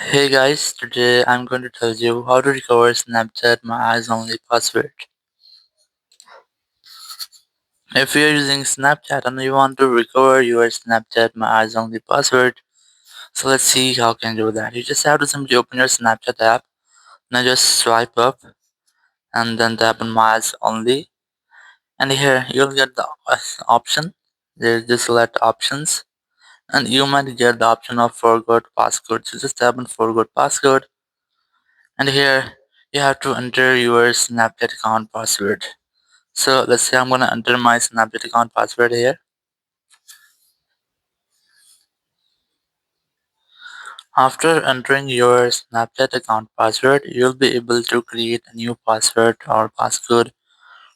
Hey guys, today I'm going to tell you how to recover Snapchat My Eyes Only password. If you're using Snapchat and you want to recover your Snapchat My Eyes Only password, so let's see how can you do that. You just have to simply open your Snapchat app, now just swipe up and then tap on My Eyes Only, and here you'll get the option. There's just select options, and you might get the option of forgot passcode. So just tap on forgot passcode, and here you have to enter your Snapchat account password. So let's say I'm gonna enter my Snapchat account password here. After entering your Snapchat account password, you'll be able to create a new password or passcode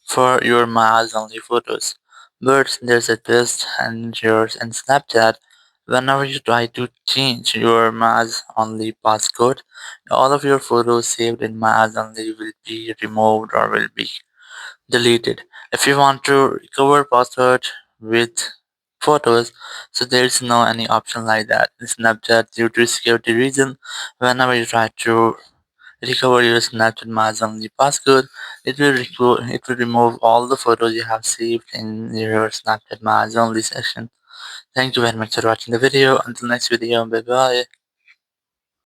for your My Only photos. But there's a twist and yours in Snapchat. Whenever you try to change your My Only passcode, all of your photos saved in My Only will be removed or will be deleted. If you want to recover password with photos, so there's no any option like that in Snapchat due to security reason. Whenever you try to recover your Snapchat only passcode, it will remove all the photos you have saved in your Snapchat only section. Thank you very much for watching the video. Until next video, bye bye.